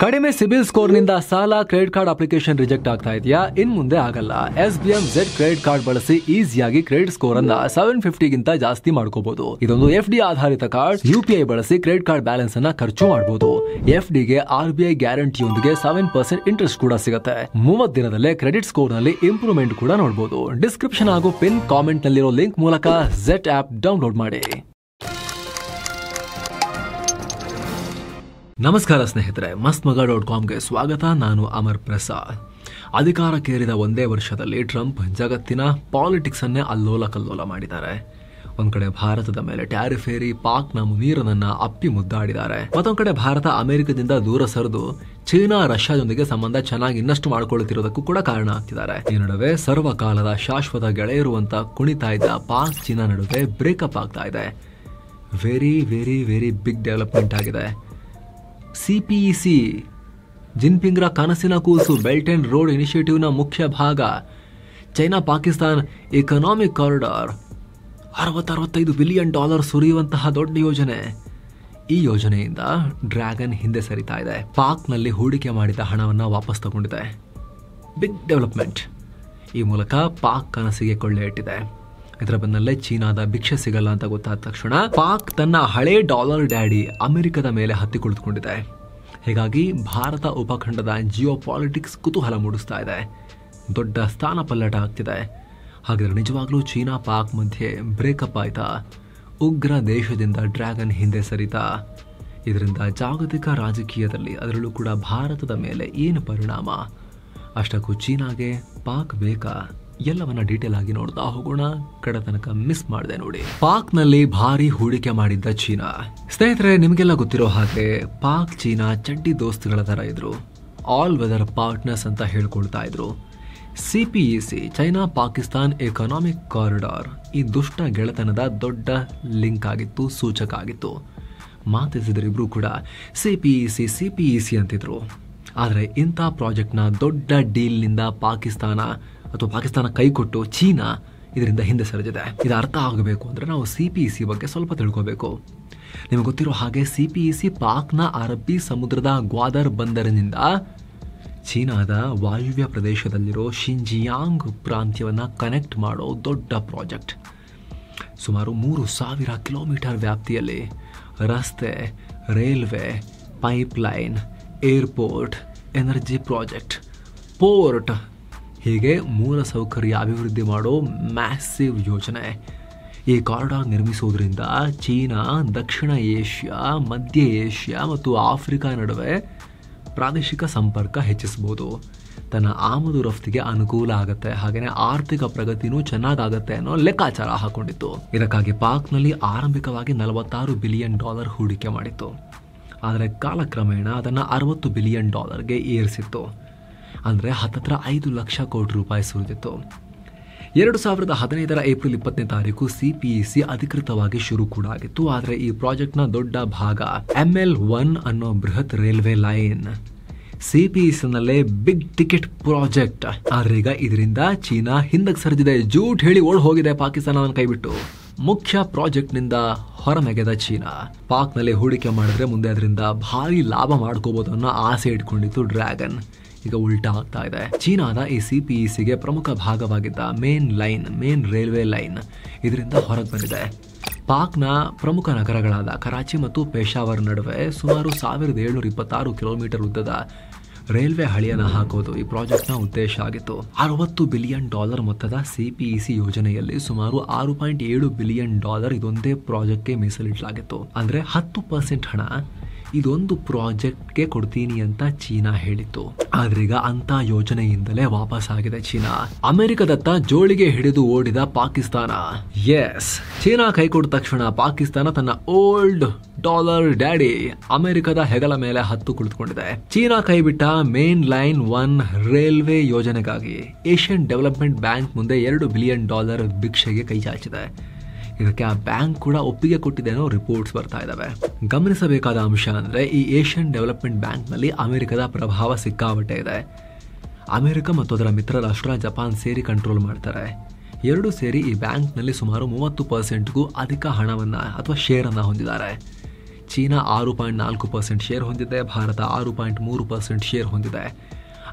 ಕಡಿಮೆ ಸಿಬಿಲ್ ಸ್ಕೋರ್ ನಿಂದ ಸಾಲ ಕ್ರೆಡಿಟ್ ಕಾರ್ಡ್ ಅಪ್ಲಿಕೇಶನ್ ರಿಜೆಕ್ಟ್ ಆಗ್ತಾ ಇದೆಯಾ? ಇನ್ ಮುಂದೆ ಆಗಲ್ಲ. SBM Z ಕ್ರೆಡಿಟ್ ಕಾರ್ಡ್ ಬಳಸಿ ಈಸಿಯಾಗಿ ಕ್ರೆಡಿಟ್ ಸ್ಕೋರ್ ಅನ್ನ 750 ಗಿಂತ ಜಾಸ್ತಿ ಮಾಡ್ಕೋಬಹುದು. ಇದೊಂದು FD ಆಧಾರಿತ ಕಾರ್ಡ್. UPI ಬಳಸಿ ಕ್ರೆಡಿಟ್ ಕಾರ್ಡ್ ಬ್ಯಾಲೆನ್ಸ್ ಅನ್ನ ಖರ್ಚು ಮಾಡಬಹುದು. FD ಗೆ RBI ಗ್ಯಾರಂಟಿಯೊಂದಿಗೆ 7% ಇಂಟ್ರೆಸ್ಟ್ ಕೂಡ ಸಿಗುತ್ತೆ. 30 ದಿನದಲ್ಲೇ ಕ್ರೆಡಿಟ್ ಸ್ಕೋರ್ ನಲ್ಲಿ ಇಂಪ್ರೂವ್ಮೆಂಟ್ ಕೂಡ ನೋಡಬಹುದು. ಡಿಸ್ಕ್ರಿಪ್ಷನ್ ಹಾಗೂ ಪಿನ್ ಕಾಮೆಂಟ್ ನಲ್ಲಿರೋ ಲಿಂಕ್ ಮೂಲಕ Z ಆಪ್ ಡೌನ್ಲೋಡ್ ಮಾಡಿ. ನಮಸ್ಕಾರ ಸ್ನೇಹಿತರೆ, mastmaga.comಗೆ ಸ್ವಾಗತ. ನಾನು ಅಮರ್ ಪ್ರಸಾದ್. ಅಧಿಕಾರಕ್ಕೇರಿದ ಒಂದೇ ವರ್ಷದಲ್ಲಿ ಟ್ರಂಪ್ ಜಗತ್ತಿನ ಪಾಲಿಟಿಕ್ಸ್ ಅನ್ನೇ ಅಲ್ಲೋಲ ಕಲ್ಲೋಲ ಮಾಡಿದ್ದಾರೆ. ಒಂದ್ ಕಡೆ ಭಾರತದ ಮೇಲೆ ಟ್ಯಾರಿಫ್ ಏರಿ ಪಾಕ್ನ ಮುನೀರನನ್ನ ಅಪ್ಪಿ ಮುದ್ದಾಡಿದ್ದಾರೆ. ಮತ್ತೊಂದ್ ಕಡೆ ಭಾರತ ಅಮೆರಿಕದಿಂದ ದೂರ ಸರಿದು ಚೀನಾ ರಷ್ಯಾದೊಂದಿಗೆ ಸಂಬಂಧ ಚೆನ್ನಾಗಿ ಇನ್ನಷ್ಟು ಮಾಡ್ಕೊಳ್ಳುತ್ತಿರೋದಕ್ಕೂ ಕೂಡ ಕಾರಣ ಆಗ್ತಿದ್ದಾರೆ. ಈ ನಡುವೆ ಸರ್ವಕಾಲದ ಶಾಶ್ವತ ಗೆಳೆಯರು ಅಂತ ಕುಣಿತಾ ಇದ್ದ ಪಾಕ್ ಚೀನಾ ನಡುವೆ ಬ್ರೇಕಪ್ ಆಗ್ತಾ ಇದೆ. Very very very big development ಆಗಿದೆ. CPEC ಜಿನ್ಪಿಂಗ್ರ ಕನಸಿನ ಕೂಸು ಬೆಲ್ಟ್ ಅಂಡ್ ರೋಡ್ ಇನಿಷಿಯೇಟಿವ್ನ ಮುಖ್ಯ ಭಾಗ China Pakistan economic corridor $65 billion ಸುರಿಯುವಂತಹ ದೊಡ್ಡ ಯೋಜನೆ. ಈ ಯೋಜನೆಯಿಂದ ಡ್ರ್ಯಾಗನ್ ಹಿಂದೆ ಸರಿತಾ ಇದೆ. ಪಾಕ್ನಲ್ಲಿ ಹೂಡಿಕೆ ಮಾಡಿದ ಹಣವನ್ನು ವಾಪಸ್ ತಗೊಂಡಿದೆ. Big development. ಈ ಮೂಲಕ ಪಾಕ್ ಕನಸಿಗೆ ಕೊಳ್ಳೆ ಇಟ್ಟಿದೆ. ಇದರ ಬೆನ್ನಲ್ಲೇ ಚೀನಾದ ಭಿಕ್ಷೆ ಸಿಗಲ್ಲ ಅಂತ ಗೊತ್ತಾದ ತಕ್ಷಣ ಪಾಕ್ ತನ್ನ ಹಳೆ ಡಾಲರ್ ಡ್ಯಾಡಿ ಅಮೆರಿಕದ ಮೇಲೆ ಹತ್ತಿ ಕುಳಿತುಕೊಂಡಿದೆ. ಹೀಗಾಗಿ ಭಾರತ ಉಪಖಂಡದ ಜಿಯೋ ಪಾಲಿಟಿಕ್ಸ್ ಕುತೂಹಲ ಮೂಡಿಸ್ತಾ ಇದೆ. ದೊಡ್ಡ ಸ್ಥಾನ ಪಲ್ಲಟ ಆಗ್ತಿದೆ. ಹಾಗಾದ್ರೆ ನಿಜವಾಗ್ಲೂ ಚೀನಾ ಪಾಕ್ ಮಧ್ಯೆ ಬ್ರೇಕಪ್ ಆಯ್ತಾ? ಉಗ್ರ ದೇಶದಿಂದ ಡ್ರ್ಯಾಗನ್ ಹಿಂದೆ ಸರಿತಾ? ಇದರಿಂದ ಜಾಗತಿಕ ರಾಜಕೀಯದಲ್ಲಿ ಅದರಲ್ಲೂ ಕೂಡ ಭಾರತದ ಮೇಲೆ ಏನು ಪರಿಣಾಮ? ಅಷ್ಟಕ್ಕೂ ಚೀನಾಗೆ ಪಾಕ್ ಬೇಕಾ? ಎಲ್ಲವನ್ನ ಡೀಟೇಲ್ ಆಗಿ ನೋಡ್ತಾ ಹೋಗೋಣ. ಕಡೆ ತನಕ ಮಿಸ್ ಮಾಡಿದೆ ನೋಡಿ. ಪಾಕ್ ನಲ್ಲಿ ಭಾರಿ ಹೂಡಿಕೆ ಮಾಡಿದ್ದ ಚೀನಾ. ಸ್ನೇಹಿತರೆ, ನಿಮಗೆಲ್ಲ ಗೊತ್ತಿರೋ ಹಾಗೆ ಪಾಕ್ ಚೀನಾ ಚಡ್ಡಿ ದೋಸ್ತಿಗಳ ತರ ಇದ್ರು. ಆಲ್ ವೆದರ್ ಪಾರ್ಟ್ನರ್ಸ್ ಅಂತ ಹೇಳ್ಕೊಳ್ತಾ ಇದ್ರು. CPEC China Pakistan economic corridor ಈ ದುಷ್ಟ ಗೆಳೆತನದ ದೊಡ್ಡ ಲಿಂಕ್ ಆಗಿತ್ತು, ಸೂಚಕ ಆಗಿತ್ತು. ಮಾತಿಸಿದ್ರಿಬ್ರು ಕೂಡ CPEC ಅಂತಿದ್ರು. ಆದರೆ ಇಂಥ ಪ್ರಾಜೆಕ್ಟ್ನ ದೊಡ್ಡ ಡೀಲ್ನಿಂದ ಪಾಕಿಸ್ತಾನ ಕೈಕೊಟ್ಟು ಚೀನಾ ಇದರಿಂದ ಹಿಂದೆ ಸರಿದಿದೆ. ಇದು ಅರ್ಥ ಆಗಬೇಕು ಅಂದ್ರೆ ನಾವು CPEC ಬಗ್ಗೆ ಸ್ವಲ್ಪ ತಿಳ್ಕೋಬೇಕು. ನಿಮಗೆ ಗೊತ್ತಿರೋ ಹಾಗೆ CPEC ಪಾಕ್ನ ಅರಬ್ಬಿ ಸಮುದ್ರದ ಗ್ವಾದರ್ ಬಂದರಿನಿಂದ ಚೀನಾದ ವಾಯುವ್ಯ ಪ್ರದೇಶದಲ್ಲಿರೋ ಶಿಂಜಿಯಾಂಗ್ ಪ್ರಾಂತ್ಯವನ್ನ ಕನೆಕ್ಟ್ ಮಾಡೋ ದೊಡ್ಡ ಪ್ರಾಜೆಕ್ಟ್. ಸುಮಾರು 3000 ಕಿಲೋಮೀಟರ್ ವ್ಯಾಪ್ತಿಯಲ್ಲಿ ರಸ್ತೆ, railway, pipeline, airport, energy project, port ಹೀಗೆ ಮೂಲಸೌಕರ್ಯ ಅಭಿವೃದ್ಧಿ ಮಾಡೋ ಮ್ಯಾಸಿವ್ ಯೋಜನೆ. ಈ ಕಾರಿಡಾರ್ ನಿರ್ಮಿಸುವುದರಿಂದ ಚೀನಾ ದಕ್ಷಿಣ ಏಷ್ಯಾ, ಮಧ್ಯ ಏಷ್ಯಾ ಮತ್ತು ಆಫ್ರಿಕಾ ನಡುವೆ ಪ್ರಾದೇಶಿಕ ಸಂಪರ್ಕ ಹೆಚ್ಚಿಸಬಹುದು. ತನ್ನ ಆಮದು ರಫ್ತಿಗೆ ಅನುಕೂಲ ಆಗುತ್ತೆ. ಹಾಗೆಯೇ ಆರ್ಥಿಕ ಪ್ರಗತಿನೂ ಚೆನ್ನಾಗಾಗತ್ತೆ ಅನ್ನೋ ಲೆಕ್ಕಾಚಾರ ಹಾಕೊಂಡಿತ್ತು. ಇದಕ್ಕಾಗಿ ಪಾಕ್ನಲ್ಲಿ ಆರಂಭಿಕವಾಗಿ $46 ಬಿಲಿಯನ್ ಹೂಡಿಕೆ ಮಾಡಿತ್ತು. ಆದರೆ ಕಾಲಕ್ರಮೇಣ ಅದನ್ನು $60 ಬಿಲಿಯನ್ ಏರಿಸಿತ್ತು. ಅಂದರೆ ಹತ್ತತ್ರ 5 ಲಕ್ಷ ಕೋಟಿ ರೂಪಾಯಿ ಸುರಿದಿತ್ತು. 2015 ಏಪ್ರಿಲ್ 20 CPEC ಅಧಿಕೃತವಾಗಿ ಶುರು ಕೂಡ ಆಗಿತ್ತು. ಆದರೆ ಈ ಪ್ರಾಜೆಕ್ಟ್ನ ದೊಡ್ಡ ಭಾಗ ML1 ಅನ್ನೋ ಬೃಹತ್ ರೈಲ್ವೆ ಲೈನ್ CPEC ನಲ್ಲೇ ಬಿಗ್ ಟಿಕೆಟ್ ಪ್ರಾಜೆಕ್ಟ್. ಆದ್ರೆ ಈಗ ಇದರಿಂದ ಚೀನಾ ಹಿಂದಕ್ಕೆ ಸರಿದಿದೆ. ಜೂಟ್ ಹೇಳಿ ಓಡ್ ಹೋಗಿದೆ ಪಾಕಿಸ್ತಾನವನ್ನು ಕೈಬಿಟ್ಟು. ಮುಖ್ಯ ಪ್ರಾಜೆಕ್ಟ್ ನಿಂದ ಹೊರಮೆಗೆದ ಚೀನಾ ಪಾಕ್ನಲ್ಲಿ ಹೂಡಿಕೆ ಮಾಡಿದ್ರೆ ಮುಂದೆ ಅದರಿಂದ ಭಾರಿ ಲಾಭ ಮಾಡ್ಕೋಬಹುದು ಅನ್ನೋ ಆಸೆ ಇಟ್ಕೊಂಡಿತ್ತು ಡ್ರ್ಯಾಗನ್. ಈಗ ಉಲ್ಟಾ ಆಗ್ತಾ ಇದೆ. ಚೀನಾದ ಈ CPECಗೆ ಪ್ರಮುಖ ಭಾಗವಾಗಿದ್ದ ಮೇನ್ ರೈಲ್ವೆ ಲೈನ್ ಇದರಿಂದ ಹೊರಗೆ ಬಂದಿದೆ. ಪಾಕ್ನ ಪ್ರಮುಖ ನಗರಗಳಾದ ಕರಾಚಿ ಮತ್ತು ಪೇಶಾವರ್ ನಡುವೆ ಸುಮಾರು 1726 ಕಿಲೋಮೀಟರ್ ಉದ್ದದ ರೈಲ್ವೆ ಹಳಿಯನ್ನು ಹಾಕೋದು ಈ ಪ್ರಾಜೆಕ್ಟ್ನ ಉದ್ದೇಶ ಆಗಿತ್ತು. $60 ಬಿಲಿಯನ್ ಮೊತ್ತದ CPEC ಯೋಜನೆಯಲ್ಲಿ ಸುಮಾರು $6.7 ಬಿಲಿಯನ್ ಇದೊಂದೇ ಪ್ರಾಜೆಕ್ಟ್ಗೆ ಮೀಸಲಿಡಲಾಗಿತ್ತು. ಅಂದ್ರೆ 10% ಹಣ ಇದೊಂದು ಪ್ರಾಜೆಕ್ಟ್ಗೆ ಕೊಡ್ತೀನಿ ಅಂತ ಚೀನಾ ಹೇಳಿತ್ತು. ಆದ್ರೀಗ ಅಂತ ಯೋಜನೆಯಿಂದಲೇ ವಾಪಸ್ ಆಗಿದೆ ಚೀನಾ. ಅಮೆರಿಕದತ್ತ ಜೋಳಿಗೆ ಹಿಡಿದು ಓಡಿದ ಪಾಕಿಸ್ತಾನ. ಎಸ್, ಚೀನಾ ಕೈಕೊಟ್ಟ ತಕ್ಷಣ ಪಾಕಿಸ್ತಾನ ತನ್ನ ಓಲ್ಡ್ ಡಾಲರ್ ಡ್ಯಾಡಿ ಅಮೆರಿಕದ ಹೆಗಲ ಮೇಲೆ ಹತ್ತು ಕುಳಿತುಕೊಂಡಿದೆ. ಚೀನಾ ಕೈಬಿಟ್ಟ ಮೇನ್ ಲೈನ್ 1 ರೈಲ್ವೆ ಯೋಜನೆಗಾಗಿ ಏಷ್ಯನ್ ಡೆವಲಪ್ಮೆಂಟ್ ಬ್ಯಾಂಕ್ ಮುಂದೆ $2 ಬಿಲಿಯನ್ ಭಿಕ್ಷೆಗೆ ಕೈ ಚಾಚಿದೆ. ಇದಕ್ಕೆ ಆ ಬ್ಯಾಂಕ್ ಕೂಡ ಒಪ್ಪಿಗೆ ಕೊಟ್ಟಿದೆ ಅನ್ನೋ ರಿಪೋರ್ಟ್ಸ್ ಬರ್ತಾ ಇದಾವೆ. ಗಮನಿಸಬೇಕಾದ ಅಂಶ ಅಂದ್ರೆ ಈ ಏಷ್ಯನ್ ಡೆವಲಪ್ಮೆಂಟ್ ಬ್ಯಾಂಕ್ ನಲ್ಲಿ ಅಮೆರಿಕದ ಪ್ರಭಾವ ಸಿಕ್ಕಾಪಟ್ಟೆ ಇದೆ. ಅಮೆರಿಕ ಮತ್ತು ಅದರ ಮಿತ್ರ ರಾಷ್ಟ್ರ ಜಪಾನ್ ಸೇರಿ ಕಂಟ್ರೋಲ್ ಮಾಡ್ತಾರೆ. ಎರಡು ಸೇರಿ ಈ ಬ್ಯಾಂಕ್ ನಲ್ಲಿ ಸುಮಾರು 30%ಗೂ ಅಧಿಕ ಹಣವನ್ನ ಅಥವಾ ಶೇರ್ ಅನ್ನ ಹೊಂದಿದ್ದಾರೆ. ಚೀನಾ 6.4% ಶೇರ್ ಹೊಂದಿದೆ, ಭಾರತ 6.3% ಶೇರ್ ಹೊಂದಿದೆ.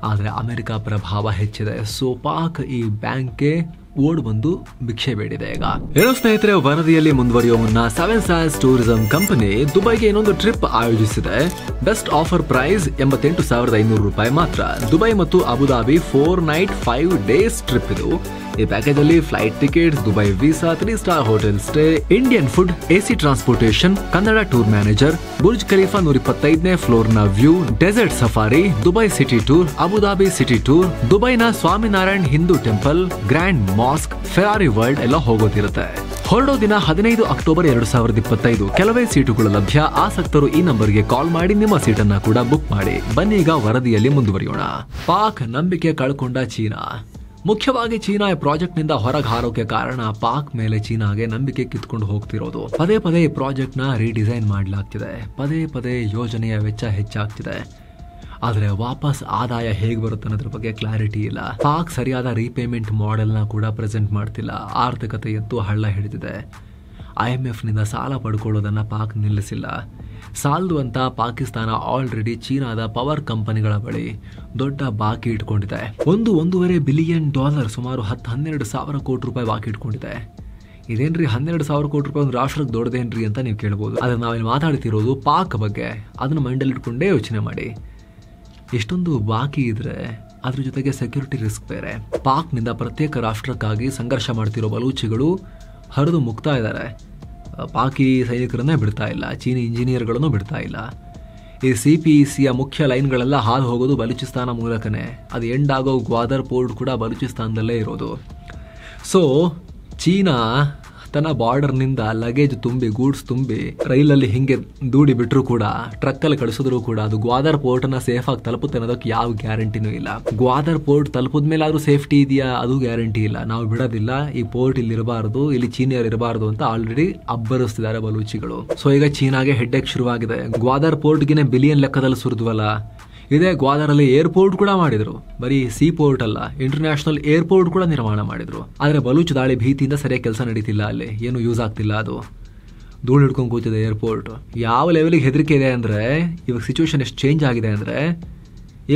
ಆದರೆ ಅಮೆರಿಕ ಪ್ರಭಾವ ಹೆಚ್ಚಿದೆ. ಸೊ ಪಾಕ್ ಈ ಬ್ಯಾಂಕ್ಗೆ ಓಡ್ ಬಂದು ಭಿಕ್ಷೆ ಬೇಡಿದೆ. ಈಗ ಏನೋ ಸ್ನೇಹಿತರೆ, ವರದಿಯಲ್ಲಿ ಮುಂದುವರಿಯುವ ಮುನ್ನ 7 ಸ್ಟಾರ್ಸ್ ಟೂರಿಸಂ ಕಂಪನಿ ದುಬೈಗೆ ಇನ್ನೊಂದು ಟ್ರಿಪ್ ಆಯೋಜಿಸಿದೆ. ಬೆಸ್ಟ್ ಆಫರ್ ಪ್ರೈಸ್ $88,500 ಮಾತ್ರ. ದುಬೈ ಮತ್ತು ಅಬುದಾಬಿ 4 ನೈಟ್ 5 ಡೇಸ್ ಟ್ರಿಪ್ ಇದು. ಈ ಪ್ಯಾಕೇಜ್ ಅಲ್ಲಿ flight tickets, Dubai visa, 3 star hotel stay, Indian food, AC transportation, Kannada tour manager, Burj Khalifa 125ನೇ ಫ್ಲೋರ್ ನ view, desert safari, Dubai city tour, Abu Dhabi city tour, ದುಬೈನ Swaminarayan Hindu temple, grand mosque, Ferrari world ಎಲ್ಲ ಹೋಗೋದಿರುತ್ತೆ. ಹೊರಡೋ ದಿನ 15 October 2025. ಕೆಲವೇ ಸೀಟುಗಳು ಲಭ್ಯ. ಆಸಕ್ತರು ಈ ನಂಬರ್ಗೆ ಕಾಲ್ ಮಾಡಿ ನಿಮ್ಮ ಸೀಟನ್ನ ಕೂಡ ಬುಕ್ ಮಾಡಿ. ಬನ್ನಿ ಈಗ ವರದಿಯಲ್ಲಿ ಮುಂದುವರಿಯೋಣ. ಪಾಕ್ ನಂಬಿಕೆ ಕಳ್ಕೊಂಡ ಚೀನಾ. ಮುಖ್ಯವಾಗಿ ಚೀನಾ ಈ ಪ್ರಾಜೆಕ್ಟ್ ನಿಂದ ಹೊರಗೆ ಹಾರೋಕೆ ಕಾರಣ ಪಾಕ್ ಮೇಲೆ ಚೀನಾಗೆ ನಂಬಿಕೆ ಕಿತ್ಕೊಂಡು ಹೋಗ್ತಿರೋದು. ಪದೇ ಪದೇ ಈ ಪ್ರಾಜೆಕ್ಟ್ ನ ರೀಡಿಸೈನ್ ಮಾಡಲಾಗ್ತಿದೆ. ಪದೇ ಪದೇ ಯೋಜನೆಯ ವೆಚ್ಚ ಹೆಚ್ಚಾಗ್ತಿದೆ. ಆದರೆ ವಾಪಸ್ ಆದಾಯ ಹೇಗೆ ಬರುತ್ತೆ ಅನ್ನೋದ್ರ ಬಗ್ಗೆ ಕ್ಲಾರಿಟಿ ಇಲ್ಲ. ಪಾಕ್ ಸರಿಯಾದ ರೀಪೇಮೆಂಟ್ ಮಾಡೆಲ್ ನ ಕೂಡ ಪ್ರೆಸೆಂಟ್ ಮಾಡ್ತಿಲ್ಲ. ಆರ್ಥಿಕತೆಯಂತೂ ಹಳ್ಳ ಹಿಡಿದಿದೆ. IMF ನಿಂದ ಸಾಲ ಪಡ್ಕೊಳ್ಳೋದನ್ನ ಪಾಕ್ ನಿಲ್ಲಿಸಿಲ್ಲ. ಸಾಲದು ಅಂತ ಪಾಕಿಸ್ತಾನ ಆಲ್ರೆಡಿ ಚೀನಾದ ಪವರ್ ಕಂಪನಿಗಳ ಬಳಿ ದೊಡ್ಡ ಬಾಕಿ ಇಟ್ಕೊಂಡಿದೆ. $1.5 ಬಿಲಿಯನ್, ಸುಮಾರು 10-12 ಸಾವಿರ ಕೋಟಿ ರೂಪಾಯಿ ಬಾಕಿ ಇಟ್ಕೊಂಡಿದೆ. ಇದೇನ್ರಿ 12 ಸಾವಿರ ಕೋಟಿ ರೂಪಾಯಿ ಒಂದು ರಾಷ್ಟ್ರಕ್ಕೆ ದೊಡ್ಡದೇನ್ರಿ ಅಂತ ನೀವು ಕೇಳ್ಬೋದು. ಆದ್ರೆ ನಾವಿಲ್ಲಿ ಮಾತಾಡ್ತಿರೋದು ಪಾಕ್ ಬಗ್ಗೆ. ಅದನ್ನ ಮೈಂಡಲ್ಲಿ ಇಟ್ಕೊಂಡೇ ಯೋಚನೆ ಮಾಡಿ. ಎಷ್ಟೊಂದು ಬಾಕಿ ಇದ್ರೆ ಅದ್ರ ಜೊತೆಗೆ ಸೆಕ್ಯೂರಿಟಿ ರಿಸ್ಕ್ ಬೇರೆ. ಪಾಕ್ನಿಂದ ಪ್ರತ್ಯೇಕ ರಾಷ್ಟ್ರಕ್ಕಾಗಿ ಸಂಘರ್ಷ ಮಾಡ್ತಿರೋ ಬಲೂಚಿಗಳು ಹರಿದು ಮುಗ್ತಾ ಇದ್ದಾರೆ. ಪಾಕಿ ಸೈನಿಕರನ್ನೇ ಬಿಡ್ತಾ ಇಲ್ಲ, ಚೀನಿ ಇಂಜಿನಿಯರ್ಗಳನ್ನು ಬಿಡ್ತಾ ಇಲ್ಲ. ಈ CPECಯ ಮುಖ್ಯ ಲೈನ್ಗಳೆಲ್ಲ ಹಾದು ಹೋಗೋದು ಬಲೂಚಿಸ್ತಾನ ಮೂಲಕನೇ. ಅದು ಎಂಡ್ ಆಗೋ ಗ್ವಾದರ್ ಪೋರ್ಟ್ ಕೂಡ ಬಲೂಚಿಸ್ತಾನದಲ್ಲೇ ಇರೋದು. ಸೊ ಚೀನಾ ತನ್ನ ಬಾರ್ಡರ್ನಿಂದ ಲಗೇಜ್ ತುಂಬಿ, ಗೂಡ್ಸ್ ತುಂಬಿ ರೈಲಲ್ಲಿ ಹಿಂಗೆ ದೂಡಿ ಬಿಟ್ಟರು ಕೂಡ, ಟ್ರಕ್ಕಲ್ಲಿ ಕಳಿಸಿದ್ರು ಕೂಡ ಅದು ಗ್ವಾದರ್ ಪೋರ್ಟ್ ನ ಸೇಫ್ ಆಗಿ ತಲುಪುತ್ತೆ ಅನ್ನೋದಕ್ಕೆ ಯಾವ ಗ್ಯಾರಂಟಿನೂ ಇಲ್ಲ. ಗ್ವಾದರ್ ಪೋರ್ಟ್ ತಲುಪದ ಮೇಲೆ ಆದ್ರೂ ಸೇಫ್ಟಿ ಇದೆಯಾ, ಅದು ಗ್ಯಾರಂಟಿ ಇಲ್ಲ. ನಾವು ಬಿಡೋದಿಲ್ಲ, ಈ ಪೋರ್ಟ್ ಇಲ್ಲಿ ಇರಬಾರ್ದು, ಇಲ್ಲಿ ಚೀನಿಯರ್ ಇರಬಾರ್ದು ಅಂತ ಆಲ್ರೆಡಿ ಅಬ್ಬರಿಸ್ತಿದ್ದಾರೆ ಬಲೂಚಿಗಳು. ಸೊ ಈಗ ಚೀನಾಗೆ ಹೆಡ್ಡೇಕ್ ಶುರುವಾಗಿದೆ. ಗ್ವಾದರ್ ಪೋರ್ಟ್ಗಿನೇ ಬಿಲಿಯನ್ ಲೆಕ್ಕದಲ್ಲಿ ಸುರಿದ್ವಲ್ಲ. ಇದೇ ಗ್ವಾದರಲ್ಲಿ ಏರ್ಪೋರ್ಟ್ ಕೂಡ ಮಾಡಿದ್ರು. ಬರೀ ಸಿ ಪೋರ್ಟ್ ಅಲ್ಲ, ಇಂಟರ್ನ್ಯಾಷನಲ್ ಏರ್ಪೋರ್ಟ್ ಕೂಡ ನಿರ್ಮಾಣ ಮಾಡಿದ್ರು. ಆದ್ರೆ ಬಲೂಚ್ ದಾಳಿ ಭೀತಿಯಿಂದ ಸರಿಯಾಗಿ ಕೆಲಸ ನಡೀತಿಲ್ಲ. ಅಲ್ಲಿ ಏನು ಯೂಸ್ ಆಗ್ತಿಲ್ಲ. ಅದು ಧೂಳು ಹಿಡ್ಕೊಂಡು ಕೂತಿದೆ ಏರ್ಪೋರ್ಟ್. ಯಾವ ಲೆವೆಲ್ಗೆ ಹೆದರಿಕೆ ಇದೆ ಅಂದ್ರೆ, ಇವಾಗ ಸಿಚುವೇಶನ್ ಎಷ್ಟು ಚೇಂಜ್ ಆಗಿದೆ ಅಂದ್ರೆ,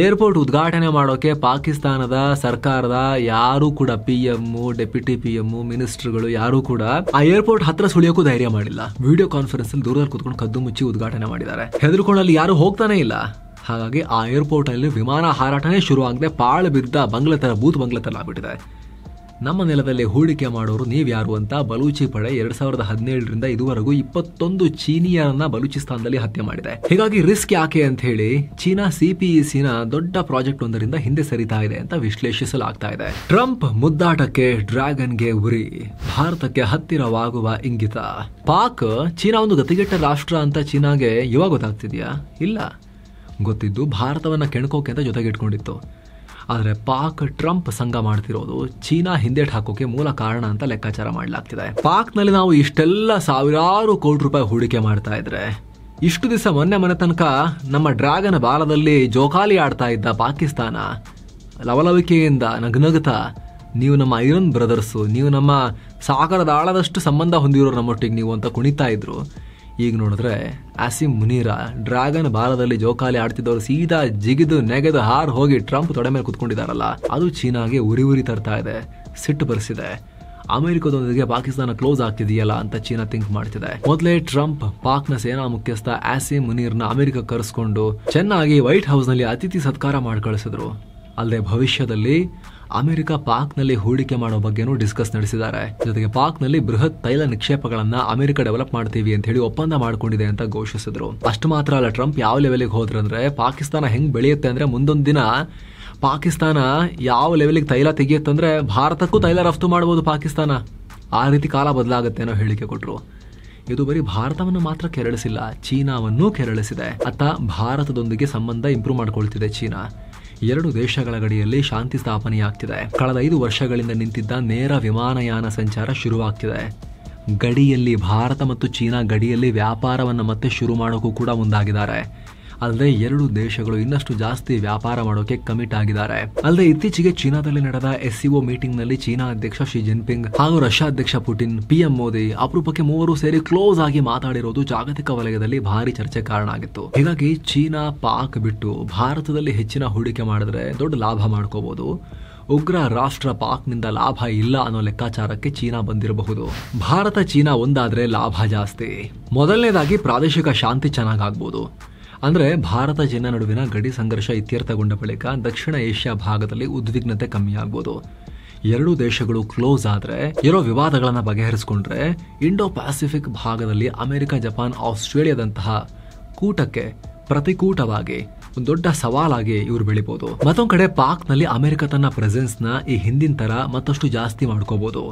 ಏರ್ಪೋರ್ಟ್ ಉದ್ಘಾಟನೆ ಮಾಡೋಕೆ ಪಾಕಿಸ್ತಾನದ ಸರ್ಕಾರದ ಯಾರು ಕೂಡ PM, ಡೆಪ್ಯೂಟಿ PM, ಮಿನಿಸ್ಟರ್ಗಳು ಯಾರು ಕೂಡ ಆ ಏರ್ಪೋರ್ಟ್ ಹತ್ರ ಸುಳಿಯೋಕ್ಕೂ ಧೈರ್ಯ ಮಾಡಿಲ್ಲ. ವಿಡಿಯೋ ಕಾನ್ಫರೆನ್ಸ್ ಅಲ್ಲಿ ದೂರದಲ್ಲಿ ಕೂತ್ಕೊಂಡು ಕದ್ದು ಮುಚ್ಚಿ ಉದ್ಘಾಟನೆ ಮಾಡಿದ್ದಾರೆ. ಹೆದರ್ಕೊಂಡು ಅಲ್ಲಿ ಯಾರು ಹೋಗ್ತಾನೆ ಇಲ್ಲ. ಹಾಗಾಗಿ ಆ ಏರ್ಪೋರ್ಟ್ ಅಲ್ಲಿ ವಿಮಾನ ಹಾರಾಟನೇ ಶುರು ಆಗದೆ ಪಾಳು ಬಿದ್ದ ಬಂಗ್ಲೆ ತರ, ಬೂತ್ ಬಂಗ್ಲೆ ತರ ಆಗ್ಬಿಟ್ಟಿದೆ. ನಮ್ಮ ನೆಲದಲ್ಲಿ ಹೂಡಿಕೆ ಮಾಡೋರು ನೀವ್ಯಾರು ಅಂತ ಬಲೂಚಿ ಪಡೆ 2017ರಿಂದ ಇದುವರೆಗೂ 21 ಚೀನಿಯರನ್ನ ಬಲೂಚಿಸ್ತಾನದಲ್ಲಿ ಹತ್ಯೆ ಮಾಡಿದೆ. ಹೀಗಾಗಿ ರಿಸ್ಕ್ ಯಾಕೆ ಅಂತ ಹೇಳಿ ಚೀನಾ CPECನ ದೊಡ್ಡ ಪ್ರಾಜೆಕ್ಟ್ ಒಂದರಿಂದ ಹಿಂದೆ ಸರಿತಾ ಇದೆ ಅಂತ ವಿಶ್ಲೇಷಿಸಲಾಗ್ತಾ ಇದೆ. ಟ್ರಂಪ್ ಮುದ್ದಾಟಕ್ಕೆ ಡ್ರ್ಯಾಗನ್ಗೆ ಉರಿ, ಭಾರತಕ್ಕೆ ಹತ್ತಿರವಾಗುವ ಇಂಗಿತ. ಪಾಕ್ ಚೀನಾ ಒಂದು ಗತಿಗೆಟ್ಟ ರಾಷ್ಟ್ರ ಅಂತ ಚೀನಾಗೆ ಇವಾಗ ಗೊತ್ತಾಗ್ತಿದ್ಯಾ? ಇಲ್ಲ, ಗೊತ್ತಿದ್ದು ಭಾರತವನ್ನ ಕೆಣಕೋಕೆ ಅಂತ ಜೊತೆಗೆ ಇಟ್ಕೊಂಡಿತ್ತು. ಆದರೆ ಪಾಕ್ ಟ್ರಂಪ್ ಸಂಘ ಮಾಡ್ತಿರೋದು ಚೀನಾ ಹಿಂದೇಟ್ ಹಾಕೋಕೆ ಮೂಲ ಕಾರಣ ಅಂತ ಲೆಕ್ಕಾಚಾರ ಮಾಡಲಾಗ್ತಿದೆ. ಪಾಕ್ನಲ್ಲಿ ನಾವು ಇಷ್ಟೆಲ್ಲ ಸಾವಿರಾರು ಕೋಟಿ ರೂಪಾಯಿ ಹೂಡಿಕೆ ಮಾಡ್ತಾ ಇದ್ರೆ, ಇಷ್ಟು ದಿವಸ ಮೊನ್ನೆ ತನಕ ನಮ್ಮ ಡ್ರ್ಯಾಗನ್ ಬಾಲದಲ್ಲಿ ಜೋಕಾಲಿ ಆಡ್ತಾ ಇದ್ದ ಪಾಕಿಸ್ತಾನ ಲವಲವಿಕೆಯಿಂದ ನಗನಗುತ್ತಾ, ನೀವು ನಮ್ಮ ಐರನ್ ಬ್ರದರ್ಸು, ನೀವು ನಮ್ಮ ಸಾಗರದ ಆಳದಷ್ಟು ಸಂಬಂಧ ಹೊಂದಿರೋ ನಮ್ಮೊಟ್ಟಿಗೆ ನೀವು ಅಂತ ಕುಣಿತಾ ಇದ್ರು. ಈಗ ನೋಡಿದ್ರೆ ಆಸಿಮ್ ಮುನೀರ ಡ್ರ್ಯಾಗನ್ ಬಾಲದಲ್ಲಿ ಜೋಕಾಲಿ ಆಡ್ತಿದ್ದವರು ಸೀದಾ ಜಿಗಿದು ನೆಗೆದು ಹಾರ್ ಹೋಗಿ ಟ್ರಂಪ್ ತೊಡೆ ಮೇಲೆ ಕುತ್ಕೊಂಡಿದಾರಲ್ಲ, ಅದು ಚೀನಾಗೆ ಉರಿ ತರ್ತಾ ಇದೆ, ಸಿಟ್ಟು ಬರೆಸಿದೆ. ಅಮೆರಿಕದೊಂದಿಗೆ ಪಾಕಿಸ್ತಾನ ಕ್ಲೋಸ್ ಆಗ್ತಿದೆಯಲ್ಲ ಅಂತ ಚೀನಾ ಥಿಂಕ್ ಮಾಡ್ತಿದೆ. ಮೊದಲೇ ಟ್ರಂಪ್ ಪಾಕ್ನ ಸೇನಾ ಮುಖ್ಯಸ್ಥ ಆಸಿಮ್ ಮುನೀರ್ನ ಅಮೆರಿಕ ಕರೆಸ್ಕೊಂಡು ಚೆನ್ನಾಗಿ ವೈಟ್ ಹೌಸ್ ನಲ್ಲಿ ಅತಿಥಿ ಸತ್ಕಾರ ಮಾಡಿ ಕಳಿಸಿದ್ರು. ಅಲ್ಲದೆ ಭವಿಷ್ಯದಲ್ಲಿ ಅಮೆರಿಕ ಪಾಕ್ನಲ್ಲಿ ಹೂಡಿಕೆ ಮಾಡೋ ಬಗ್ಗೆನೂ ಡಿಸ್ಕಸ್ ನಡೆಸಿದ್ದಾರೆ. ಜೊತೆಗೆ ಪಾಕ್ನಲ್ಲಿ ಬೃಹತ್ ತೈಲ ನಿಕ್ಷೇಪಗಳನ್ನ ಅಮೆರಿಕ ಡೆವಲಪ್ ಮಾಡ್ತೀವಿ ಅಂತ ಹೇಳಿ ಒಪ್ಪಂದ ಮಾಡ್ಕೊಂಡಿದೆ ಅಂತ ಘೋಷಿಸಿದ್ರು. ಅಷ್ಟು ಮಾತ್ರ ಅಲ್ಲ, ಟ್ರಂಪ್ ಯಾವ ಲೆವೆಲ್ಗೆ ಹೋದ್ರಂದ್ರೆ, ಪಾಕಿಸ್ತಾನ ಹೆಂಗ್ ಬೆಳೆಯುತ್ತೆ ಅಂದ್ರೆ, ಮುಂದೊಂದು ದಿನ ಪಾಕಿಸ್ತಾನ ಯಾವ ಲೆವೆಲ್ಗೆ ತೈಲ ತೆಗೆಯುತ್ತಂದ್ರೆ ಭಾರತಕ್ಕೂ ತೈಲ ರಫ್ತು ಮಾಡಬಹುದು ಪಾಕಿಸ್ತಾನ. ಆ ರೀತಿ ಕಾಲ ಬದಲಾಗುತ್ತೆ ಅನ್ನೋ ಹೇಳಿಕೆ ಕೊಟ್ರು. ಇದು ಬರೀ ಭಾರತವನ್ನು ಮಾತ್ರ ಕೆರಳಿಸಿಲ್ಲ, ಚೀನಾವನ್ನೂ ಕೆರಳಿಸಿದೆ. ಅತ್ತ ಭಾರತದೊಂದಿಗೆ ಸಂಬಂಧ ಇಂಪ್ರೂವ್ ಮಾಡ್ಕೊಳ್ತಿದೆ ಚೀನಾ. 2 ದೇಶಗಳ ಗಡಿಯಲ್ಲಿ ಶಾಂತಿ ಸ್ಥಾಪನೆಯಾಗ್ತಿದೆ. ಕಳೆದ 5 ವರ್ಷಗಳಿಂದ ನಿಂತಿದ್ದ ನೇರ ವಿಮಾನಯಾನ ಸಂಚಾರ ಶುರುವಾಗ್ತಿದೆ. ಗಡಿಯಲ್ಲಿ ಭಾರತ ಮತ್ತು ಚೀನಾ ಗಡಿಯಲ್ಲಿ ವ್ಯಾಪಾರವನ್ನು ಮತ್ತೆ ಶುರು ಮಾಡೋಕ್ಕೂ ಕೂಡ ಮುಂದಾಗಿದ್ದಾರೆ. ಅಲ್ಲದೆ ಎರಡು ದೇಶಗಳು ಇನ್ನಷ್ಟು ಜಾಸ್ತಿ ವ್ಯಾಪಾರ ಮಾಡೋಕೆ ಕಮಿಟ್ ಆಗಿದ್ದಾರೆ. ಅಲ್ಲದೆ ಇತ್ತೀಚೆಗೆ ಚೀನಾದಲ್ಲಿ ನಡೆದ SCO ಮೀಟಿಂಗ್ ನಲ್ಲಿ ಚೀನಾ ಅಧ್ಯಕ್ಷ ಶಿ ಜಿನ್ಪಿಂಗ್ ಹಾಗೂ ರಷ್ಯಾ ಅಧ್ಯಕ್ಷ ಪುಟಿನ್, PM ಮೋದಿ ಅಪರೂಪಕ್ಕೆ ಮೂವರು ಸೇರಿ ಕ್ಲೋಸ್ ಆಗಿ ಮಾತಾಡಿರೋದು ಜಾಗತಿಕ ವಲಯದಲ್ಲಿ ಭಾರಿ ಚರ್ಚೆ ಕಾರಣ ಆಗಿತ್ತು. ಹೀಗಾಗಿ ಚೀನಾ ಪಾಕ್ ಬಿಟ್ಟು ಭಾರತದಲ್ಲಿ ಹೆಚ್ಚಿನ ಹೂಡಿಕೆ ಮಾಡಿದ್ರೆ ದೊಡ್ಡ ಲಾಭ ಮಾಡ್ಕೋಬಹುದು. ಉಗ್ರ ರಾಷ್ಟ್ರ ಪಾಕ್ನಿಂದ ಲಾಭ ಇಲ್ಲ ಅನ್ನೋ ಲೆಕ್ಕಾಚಾರಕ್ಕೆ ಚೀನಾ ಬಂದಿರಬಹುದು. ಭಾರತ ಚೀನಾ ಒಂದಾದ್ರೆ ಲಾಭ ಜಾಸ್ತಿ. ಮೊದಲನೇದಾಗಿ ಪ್ರಾದೇಶಿಕ ಶಾಂತಿ ಚೆನ್ನಾಗಾಗ್ಬೋದು. ಅಂದ್ರೆ ಭಾರತ ಚೀನಾ ನಡುವಿನ ಗಡಿ ಸಂಘರ್ಷ ಇತ್ಯರ್ಥಗೊಂಡ ಬಳಿಕ ದಕ್ಷಿಣ ಏಷ್ಯಾ ಭಾಗದಲ್ಲಿ ಉದ್ವಿಗ್ನತೆ ಕಮ್ಮಿ ಆಗ್ಬೋದು. ಎರಡು ದೇಶಗಳು ಕ್ಲೋಸ್ ಆದ್ರೆ ಇರೋ ವಿವಾದಗಳನ್ನ ಬಗೆಹರಿಸಿಕೊಂಡ್ರೆ ಇಂಡೋ ಪ್ಯಾಸಿಫಿಕ್ ಭಾಗದಲ್ಲಿ ಅಮೆರಿಕ, ಜಪಾನ್, ಆಸ್ಟ್ರೇಲಿಯಾದಂತಹ ಕೂಟಕ್ಕೆ ಪ್ರತಿಕೂಟವಾಗಿ ಒಂದು ದೊಡ್ಡ ಸವಾಲಾಗಿ ಇವರು ಬೆಳಿಬಹುದು. ಮತ್ತೊಂದ್ ಕಡೆ ಪಾಕ್ ನಲ್ಲಿ ಅಮೆರಿಕ ತನ್ನ ಪ್ರೆಸೆನ್ಸ್ ನ ಈ ಹಿಂದಿನ ತರ ಮತ್ತಷ್ಟು ಜಾಸ್ತಿ ಮಾಡ್ಕೋಬಹುದು.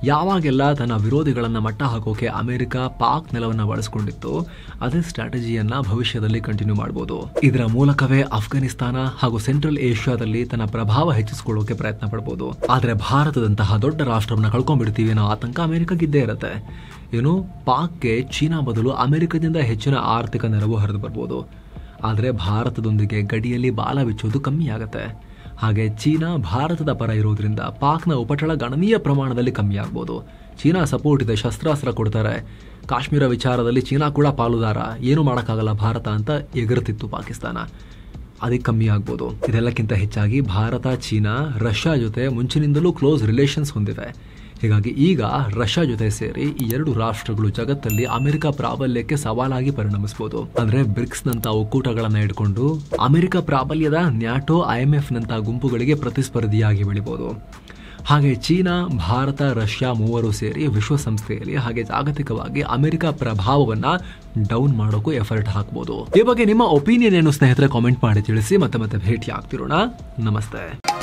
ಯಾವಾಗೆಲ್ಲ ತನ್ನ ವಿರೋಧಿಗಳನ್ನ ಮಟ್ಟ ಹಾಕೋಕೆ ಅಮೆರಿಕ ಪಾಕ್ ನೆಲವನ್ನ ಬಳಸಿಕೊಂಡಿತ್ತು, ಅದೇ ಸ್ಟ್ರಾಟಜಿಯನ್ನ ಭವಿಷ್ಯದಲ್ಲಿ ಕಂಟಿನ್ಯೂ ಮಾಡಬಹುದು. ಇದರ ಮೂಲಕವೇ ಅಫ್ಘಾನಿಸ್ತಾನ ಹಾಗೂ ಸೆಂಟ್ರಲ್ ಏಷ್ಯಾದಲ್ಲಿ ತನ್ನ ಪ್ರಭಾವ ಹೆಚ್ಚಿಸಿಕೊಳ್ಳೋಕೆ ಪ್ರಯತ್ನ ಪಡಬಹುದು. ಆದ್ರೆ ಭಾರತದಂತಹ ದೊಡ್ಡ ರಾಷ್ಟ್ರವನ್ನ ಕಳ್ಕೊಂಡ್ಬಿಡ್ತೀವಿ ಅನ್ನೋ ಆತಂಕ ಅಮೆರಿಕಗಿದ್ದೇ ಇರುತ್ತೆ. ಏನು, ಪಾಕ್ಗೆ ಚೀನಾ ಬದಲು ಅಮೆರಿಕದಿಂದ ಹೆಚ್ಚಿನ ಆರ್ಥಿಕ ನೆರವು ಹರಿದು ಬರ್ಬೋದು. ಆದರೆ ಭಾರತದೊಂದಿಗೆ ಗಡಿಯಲ್ಲಿ ಬಾಲ ಬಿಚ್ಚೋದು ಕಮ್ಮಿ ಆಗುತ್ತೆ. ಹಾಗೆ ಚೀನಾ ಭಾರತದ ಪರ ಇರೋದ್ರಿಂದ ಪಾಕ್ನ ಉಪಟಳ ಗಣನೀಯ ಪ್ರಮಾಣದಲ್ಲಿ ಕಮ್ಮಿ ಆಗ್ಬೋದು. ಚೀನಾ ಸಪೋರ್ಟ್ ಇದೆ, ಶಸ್ತ್ರಾಸ್ತ್ರ ಕೊಡ್ತಾರೆ. ಕಾಶ್ಮೀರ ವಿಚಾರದಲ್ಲಿ ಚೀನಾ ಕೂಡ ಪಾಲುದಾರ, ಏನು ಮಾಡೋಕ್ಕಾಗಲ್ಲ ಭಾರತ ಅಂತ ಎಗರ್ತಿತ್ತು ಪಾಕಿಸ್ತಾನ, ಅದಕ್ಕೆ ಕಮ್ಮಿ ಆಗ್ಬೋದು. ಇದೆಲ್ಲಕ್ಕಿಂತ ಹೆಚ್ಚಾಗಿ ಭಾರತ, ಚೀನಾ, ರಷ್ಯಾ ಜೊತೆ ಮುಂಚಿನಿಂದಲೂ ಕ್ಲೋಸ್ ರಿಲೇಷನ್ಸ್ ಹೊಂದಿವೆ. ಹೀಗಾಗಿ ಈಗ ರಷ್ಯಾ ಜೊತೆ ಸೇರಿ ಈ ಎರಡು ರಾಷ್ಟ್ರಗಳು ಜಗತ್ತಲ್ಲಿ ಅಮೆರಿಕ ಪ್ರಾಬಲ್ಯಕ್ಕೆ ಸವಾಲಾಗಿ ಪರಿಣಮಿಸಬಹುದು. ಅಂದ್ರೆ ಬ್ರಿಕ್ಸ್ ನಂತ ಒಕ್ಕೂಟಗಳನ್ನ ಇಟ್ಕೊಂಡು ಅಮೆರಿಕ ಪ್ರಾಬಲ್ಯದ ನ್ಯಾಟೋ, IMF ನಂತ ಗುಂಪುಗಳಿಗೆ ಪ್ರತಿಸ್ಪರ್ಧಿಯಾಗಿ ಬೆಳಿಬಹುದು. ಹಾಗೆ ಚೀನಾ, ಭಾರತ, ರಷ್ಯಾ ಮೂವರು ಸೇರಿ ವಿಶ್ವಸಂಸ್ಥೆಯಲ್ಲಿ ಹಾಗೆ ಜಾಗತಿಕವಾಗಿ ಅಮೆರಿಕ ಪ್ರಭಾವವನ್ನ ಡೌನ್ ಮಾಡೋಕ್ಕೂ ಎಫರ್ಟ್ ಹಾಕಬಹುದು. ಈ ಬಗ್ಗೆ ನಿಮ್ಮ ಒಪಿನಿಯನ್ ಏನು ಸ್ನೇಹಿತರೆ ಕಾಮೆಂಟ್ ಮಾಡಿ ತಿಳಿಸಿ. ಮತ್ತೆ ಭೇಟಿ ಆಗ್ತಿರೋಣ. ನಮಸ್ತೆ.